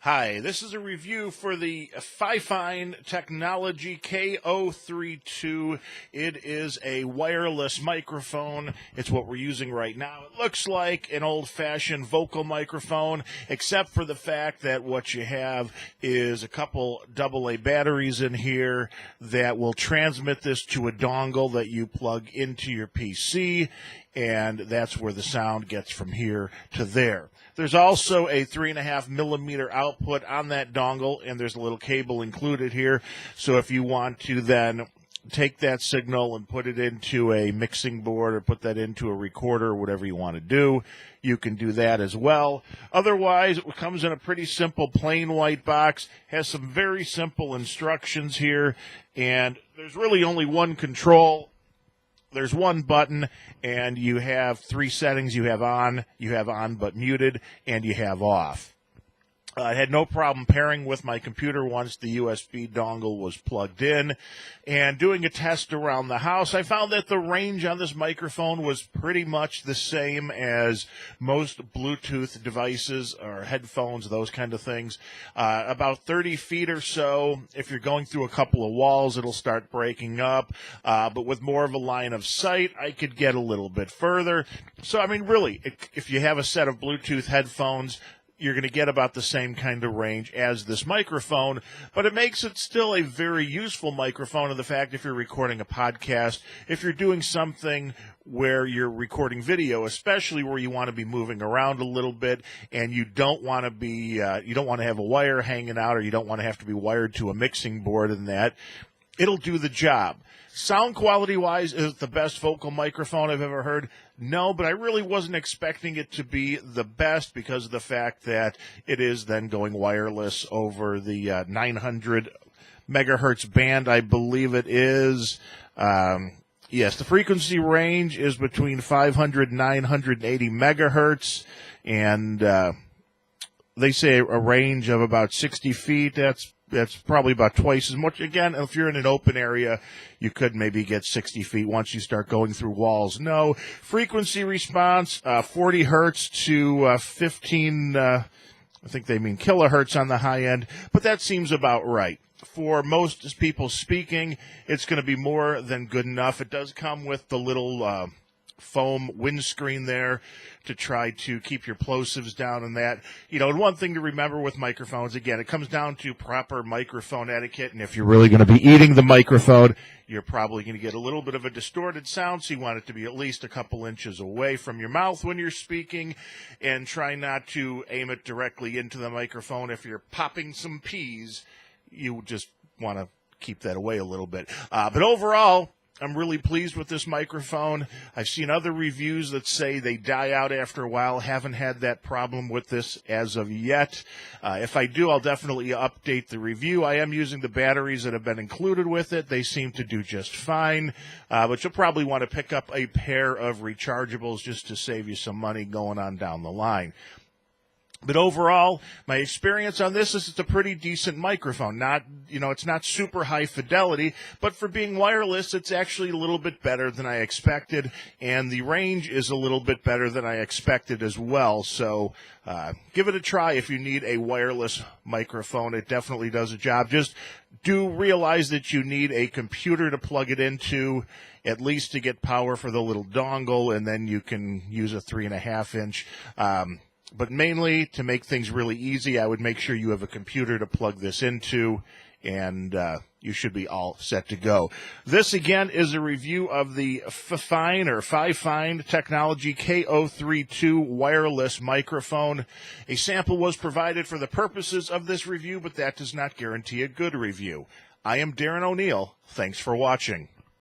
Hi, this is a review for the Fifine Technology K032. It is a wireless microphone. It's what we're using right now. It looks like an old-fashioned vocal microphone, except for the fact that what you have is a couple AA batteries in here that will transmit this to a dongle that you plug into your PC, and that's where the sound gets from here to there. There's also a 3.5 millimeter output on that dongle, and there's a little cable included here. So if you want to then take that signal and put it into a mixing board or put that into a recorder, whatever you want to do, you can do that as well. Otherwise, it comes in a pretty simple plain white box, has some very simple instructions here, and there's really only one control. There's one button, and you have three settings. You have on but muted, and you have off. I had no problem pairing with my computer once the USB dongle was plugged in. And doing a test around the house, I found that the range on this microphone was pretty much the same as most Bluetooth devices or headphones, those kind of things. About 30 feet or so. If you're going through a couple of walls, it'll start breaking up. But with more of a line of sight, I could get a little bit further. So, I mean, really, if you have a set of Bluetooth headphones, you're going to get about the same kind of range as this microphone, but it makes it still a very useful microphone in the fact if you're recording a podcast, if you're doing something where you're recording video, especially where you want to be moving around a little bit and you don't want to be, you don't want to have a wire hanging out or you don't want to have to be wired to a mixing board and that, it'll do the job. Sound quality-wise, is it the best vocal microphone I've ever heard? No, but I really wasn't expecting it to be the best because of the fact that it is then going wireless over the 900 megahertz band, I believe it is. Yes, the frequency range is between 500 and 980 megahertz, and they say a range of about 60 feet. That's probably about twice as much. Again, if you're in an open area, you could maybe get 60 feet once you start going through walls. No. Frequency response, 40 hertz to 15, I think they mean kilohertz on the high end, but that seems about right. For most people speaking, it's going to be more than good enough. It does come with the little foam windscreen there to try to keep your plosives down and that. You know, and one thing to remember with microphones, again, it comes down to proper microphone etiquette, and if you're really going to be eating the microphone, you're probably going to get a little bit of a distorted sound, so you want it to be at least a couple inches away from your mouth when you're speaking, and try not to aim it directly into the microphone. If you're popping some peas, you just want to keep that away a little bit. But overall, I'm really pleased with this microphone. I've seen other reviews that say they die out after a while. Haven't had that problem with this as of yet. If I do, I'll definitely update the review. I am using the batteries that have been included with it. They seem to do just fine. But you'll probably want to pick up a pair of rechargeables just to save you some money going on down the line. But overall, my experience on this is it's a pretty decent microphone. It's not super high fidelity, but for being wireless, it's actually a little bit better than I expected, and the range is a little bit better than I expected as well. So give it a try if you need a wireless microphone. It definitely does a job. Just do realize that you need a computer to plug it into, at least to get power for the little dongle, and then you can use a 3.5 inch. But mainly, to make things really easy, I would make sure you have a computer to plug this into, and you should be all set to go. This, again, is a review of the Fifine Technology K032 wireless microphone. A sample was provided for the purposes of this review, but that does not guarantee a good review. I am Darren O'Neill. Thanks for watching.